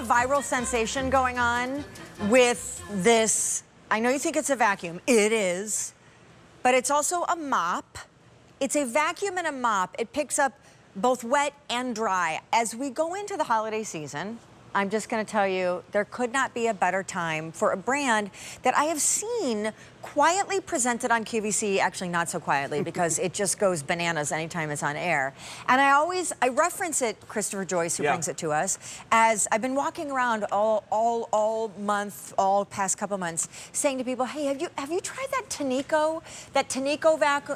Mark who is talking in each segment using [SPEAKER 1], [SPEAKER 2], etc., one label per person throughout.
[SPEAKER 1] viral sensation going on with this. I know you think it's a vacuum. It is. But it's also a mop. It's a vacuum and a mop. It picks up both wet and dry. As we go into the holiday season, I'm just going to tell you, there could not be a better time for a brand that I have seen quietly presented on QVC, actually not so quietly because it just goes bananas anytime it's on air. And I reference it, Christopher Joyce, who brings it to us, as I've been walking around all month, all past couple months, saying to people, hey, have you tried that Tineco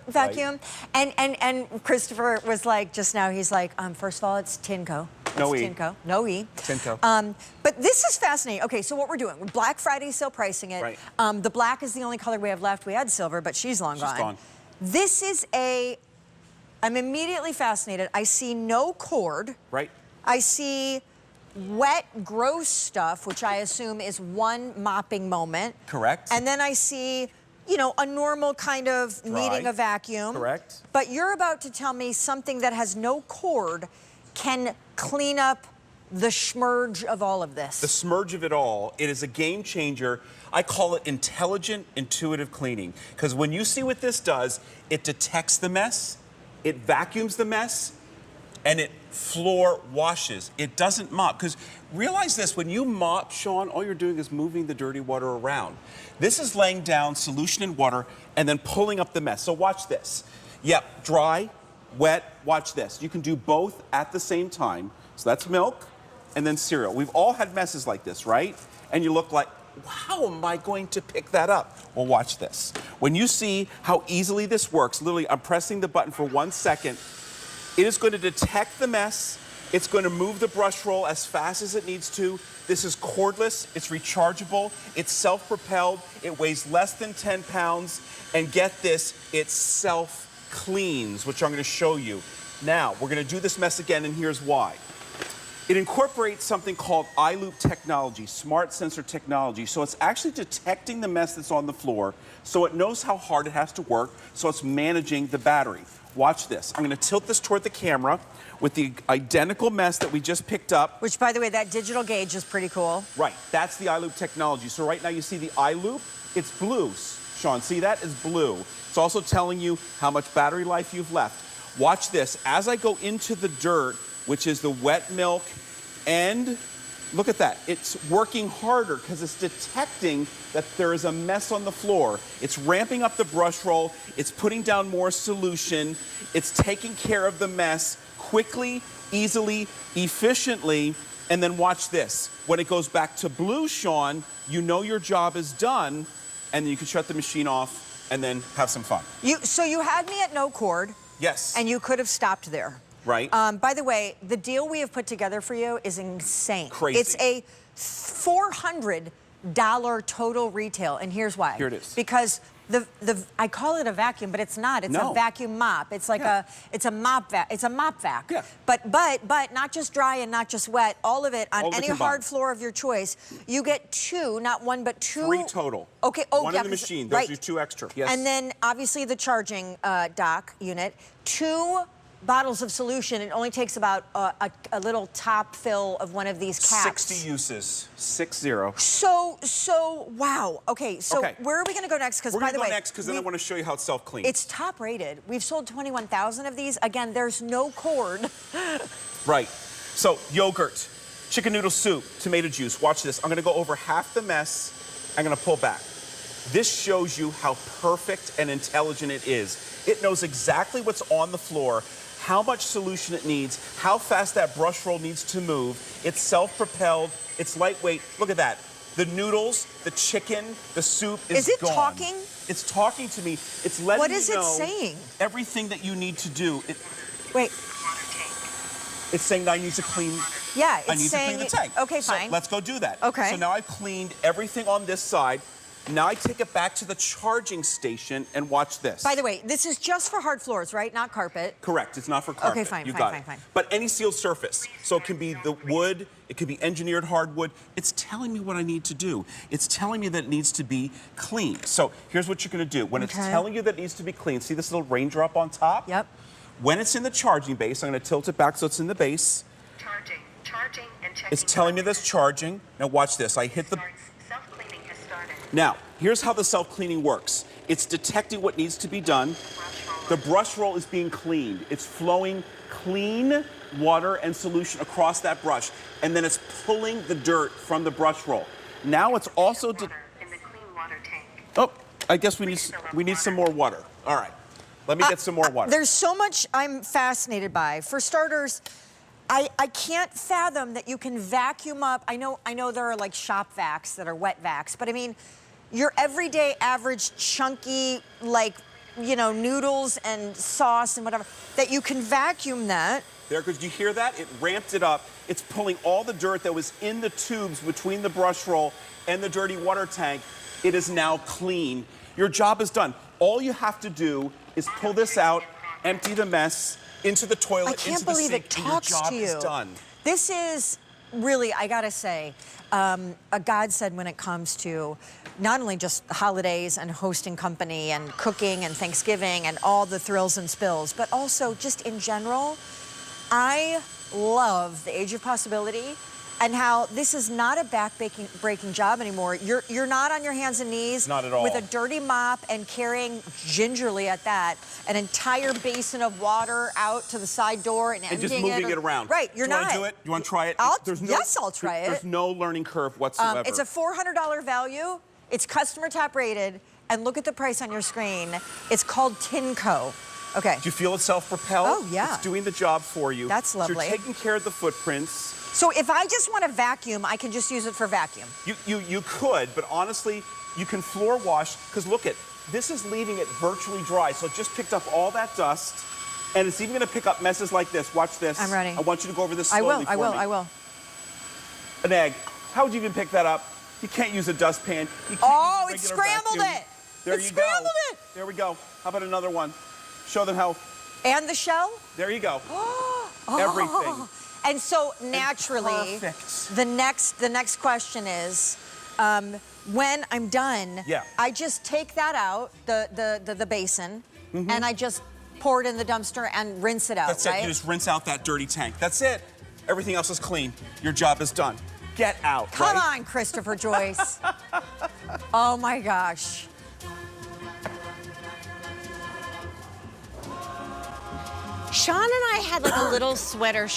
[SPEAKER 1] vacuum?
[SPEAKER 2] Right.
[SPEAKER 1] And Christopher was like, just now, he's like, first of all, it's Tineco.
[SPEAKER 2] No E.
[SPEAKER 1] Tineco. No E.
[SPEAKER 2] Tineco.
[SPEAKER 1] But this is fascinating. Okay, so what we're doing, we're Black Friday still pricing it.
[SPEAKER 2] Right.
[SPEAKER 1] The black is the only color we have left. We had silver, but she's long gone.
[SPEAKER 2] She's gone.
[SPEAKER 1] This is I'm immediately fascinated. I see no cord.
[SPEAKER 2] Right.
[SPEAKER 1] I see wet, gross stuff, which I assume is one mopping moment.
[SPEAKER 2] Correct.
[SPEAKER 1] And then I see, you know, a normal kind of needing a vacuum.
[SPEAKER 2] Correct.
[SPEAKER 1] But you're about to tell me something that has no cord can clean up the smurge of all of this.
[SPEAKER 2] The smurge of it all. It is a game changer. I call it intelligent, intuitive cleaning. Because when you see what this does, it detects the mess, it vacuums the mess, and it floor washes. It doesn't mop. Because realize this, when you mop, Sean, all you're doing is moving the dirty water around. This is laying down solution in water and then pulling up the mess. So watch this. Yep, dry, wet, watch this. You can do both at the same time. So that's milk and then cereal. We've all had messes like this, right? And you look like, how am I going to pick that up? Well, watch this. When you see how easily this works, literally I'm pressing the button for 1 second, it is going to detect the mess. It's going to move the brush roll as fast as it needs to. This is cordless, it's rechargeable, it's self-propelled, it weighs less than 10 pounds, and get this, it self-cleans, which I'm going to show you. Now, we're going to do this mess again, and here's why. It incorporates something called iLoop technology, smart sensor technology. So it's actually detecting the mess that's on the floor, so it knows how hard it has to work, so it's managing the battery. Watch this. I'm going to tilt this toward the camera with the identical mess that we just picked up.
[SPEAKER 1] Which, by the way, that digital gauge is pretty cool.
[SPEAKER 2] Right. That's the iLoop technology. So right now you see the iLoop. It's blue. Sean, see that? It's blue. It's also telling you how much battery life you've left. Watch this. As I go into the dirt, which is the wet milk, and look at that. It's working harder because it's detecting that there is a mess on the floor. It's ramping up the brush roll. It's putting down more solution. It's taking care of the mess quickly, easily, efficiently. And then watch this. When it goes back to blue, Sean, you know your job is done, and then you can shut the machine off and then have some fun.
[SPEAKER 1] So you had me at no cord.
[SPEAKER 2] Yes.
[SPEAKER 1] And you could have stopped there.
[SPEAKER 2] Right.
[SPEAKER 1] By the way, the deal we have put together for you is insane.
[SPEAKER 2] Crazy.
[SPEAKER 1] It's a $400 total retail, and here's why.
[SPEAKER 2] Here it is.
[SPEAKER 1] Because I call it a vacuum, but it's not. It's a vacuum mop. It's like it's a mop vac. It's a mop vac.
[SPEAKER 2] Yeah.
[SPEAKER 1] But not just dry and not just wet. All of it on
[SPEAKER 2] All
[SPEAKER 1] any hard floor of your choice. You get two, not one, but two.
[SPEAKER 2] 3 total.
[SPEAKER 1] Okay. Oh,
[SPEAKER 2] one
[SPEAKER 1] yeah,
[SPEAKER 2] in the machine. Those
[SPEAKER 1] right.
[SPEAKER 2] are 2 extra. Yes.
[SPEAKER 1] And then obviously the charging dock unit. 2 bottles of solution. It only takes about a little top fill of one of these caps.
[SPEAKER 2] 60 uses. 60.
[SPEAKER 1] So wow. Okay, so where are we going to go next? Because by the way,
[SPEAKER 2] we're going to go next because then I want to show you how it's self-cleans.
[SPEAKER 1] It's top rated. We've sold 21,000 of these. Again, there's no cord.
[SPEAKER 2] Right. So yogurt, chicken noodle soup, tomato juice. Watch this. I'm going to go over half the mess. I'm going to pull back. This shows you how perfect and intelligent it is. It knows exactly what's on the floor, how much solution it needs, how fast that brush roll needs to move. It's self-propelled, it's lightweight. Look at that. The noodles, the chicken, the soup is gone.
[SPEAKER 1] Is it talking?
[SPEAKER 2] It's talking to me. It's letting
[SPEAKER 1] What
[SPEAKER 2] me
[SPEAKER 1] is
[SPEAKER 2] know
[SPEAKER 1] it saying?
[SPEAKER 2] everything that you need to do.
[SPEAKER 1] Wait.
[SPEAKER 2] It's saying that I need to clean.
[SPEAKER 1] Yeah,
[SPEAKER 2] I
[SPEAKER 1] it's
[SPEAKER 2] need
[SPEAKER 1] saying.
[SPEAKER 2] to clean the tank.
[SPEAKER 1] Okay, fine.
[SPEAKER 2] So let's go do that.
[SPEAKER 1] Okay.
[SPEAKER 2] So now I've cleaned everything on this side. Now I take it back to the charging station and watch this.
[SPEAKER 1] By the way, this is just for hard floors, right? Not carpet.
[SPEAKER 2] Correct. It's not for carpet.
[SPEAKER 1] Okay, fine,
[SPEAKER 2] you
[SPEAKER 1] fine,
[SPEAKER 2] got
[SPEAKER 1] fine,
[SPEAKER 2] it.
[SPEAKER 1] fine.
[SPEAKER 2] But any sealed surface. So it can be the wood, it could be engineered hardwood. It's telling me what I need to do. It's telling me that it needs to be clean. So here's what you're going to do. When it's telling you that it needs to be clean, see this little raindrop on top?
[SPEAKER 1] Yep.
[SPEAKER 2] When it's in the charging base, I'm going to tilt it back so it's in the base.
[SPEAKER 3] Charging and checking.
[SPEAKER 2] It's telling me that's charging. Now watch this. I hit the...
[SPEAKER 3] Self-cleaning has started.
[SPEAKER 2] Now, here's how the self-cleaning works. It's detecting what needs to be done.
[SPEAKER 3] Brush
[SPEAKER 2] The
[SPEAKER 3] roller.
[SPEAKER 2] brush roll is being cleaned. It's flowing clean water and solution across that brush, and then it's pulling the dirt from the brush roll. Now it's also...
[SPEAKER 3] Water in the clean water tank.
[SPEAKER 2] Oh, I guess we need some more water. All right, let me get some more water.
[SPEAKER 1] There's so much I'm fascinated by. For starters, I can't fathom that you can vacuum up. I know there are like shop vacs that are wet vacs, but I mean, your everyday average chunky, like, you know, noodles and sauce and whatever, that you can vacuum that.
[SPEAKER 2] There, because you hear that? It ramped it up. It's pulling all the dirt that was in the tubes between the brush roll and the dirty water tank. It is now clean. Your job is done. All you have to do is pull this out, empty the mess into the toilet,
[SPEAKER 1] I can't
[SPEAKER 2] into the
[SPEAKER 1] believe
[SPEAKER 2] sink,
[SPEAKER 1] it
[SPEAKER 2] and
[SPEAKER 1] talks
[SPEAKER 2] your job
[SPEAKER 1] to you.
[SPEAKER 2] is done.
[SPEAKER 1] This is really, I gotta say, a godsend when it comes to not only just holidays and hosting company and cooking and Thanksgiving and all the thrills and spills, but also just in general. I love the age of possibility and how this is not a back-breaking job anymore. You're not on your hands and knees
[SPEAKER 2] Not at all.
[SPEAKER 1] with a dirty mop and carrying gingerly at that an entire basin of water out to the side door and
[SPEAKER 2] And
[SPEAKER 1] emptying
[SPEAKER 2] just moving it around.
[SPEAKER 1] Right, you're
[SPEAKER 2] do you
[SPEAKER 1] not.
[SPEAKER 2] want to do it? You want to try it?
[SPEAKER 1] Yes, I'll try it.
[SPEAKER 2] There's no learning curve whatsoever.
[SPEAKER 1] It's a $400 value. It's customer top rated. And look at the price on your screen. It's called Tineco. Okay.
[SPEAKER 2] Do you feel it self-propel?
[SPEAKER 1] Oh, yeah.
[SPEAKER 2] It's doing the job for you.
[SPEAKER 1] That's lovely.
[SPEAKER 2] So you're taking care of the footprints.
[SPEAKER 1] So if I just want to vacuum, I can just use it for vacuum.
[SPEAKER 2] You could, but honestly, you can floor wash, because look at, this is leaving it virtually dry. So it just picked up all that dust, and it's even going to pick up messes like this. Watch this.
[SPEAKER 1] I'm ready.
[SPEAKER 2] I want you to go over this slowly for me.
[SPEAKER 1] I will.
[SPEAKER 2] An egg. How would you even pick that up? You can't use a dustpan. You can't
[SPEAKER 1] Oh,
[SPEAKER 2] use
[SPEAKER 1] it
[SPEAKER 2] a regular
[SPEAKER 1] scrambled
[SPEAKER 2] vacuum.
[SPEAKER 1] it.
[SPEAKER 2] There
[SPEAKER 1] It
[SPEAKER 2] you
[SPEAKER 1] scrambled
[SPEAKER 2] go.
[SPEAKER 1] it.
[SPEAKER 2] There we go. How about another one? Show them how.
[SPEAKER 1] And the shell?
[SPEAKER 2] There you go. Everything.
[SPEAKER 1] And so naturally,
[SPEAKER 2] Perfect.
[SPEAKER 1] the next question is, when I'm done,
[SPEAKER 2] Yeah.
[SPEAKER 1] I just take that out, the basin, and I just pour it in the dumpster and rinse it out,
[SPEAKER 2] That's
[SPEAKER 1] right?
[SPEAKER 2] it. You just rinse out that dirty tank. That's it. Everything else is clean. Your job is done. Get out.
[SPEAKER 1] Come
[SPEAKER 2] right?
[SPEAKER 1] on, Christopher Joyce. Oh my gosh.
[SPEAKER 4] Sean and I had like a little sweater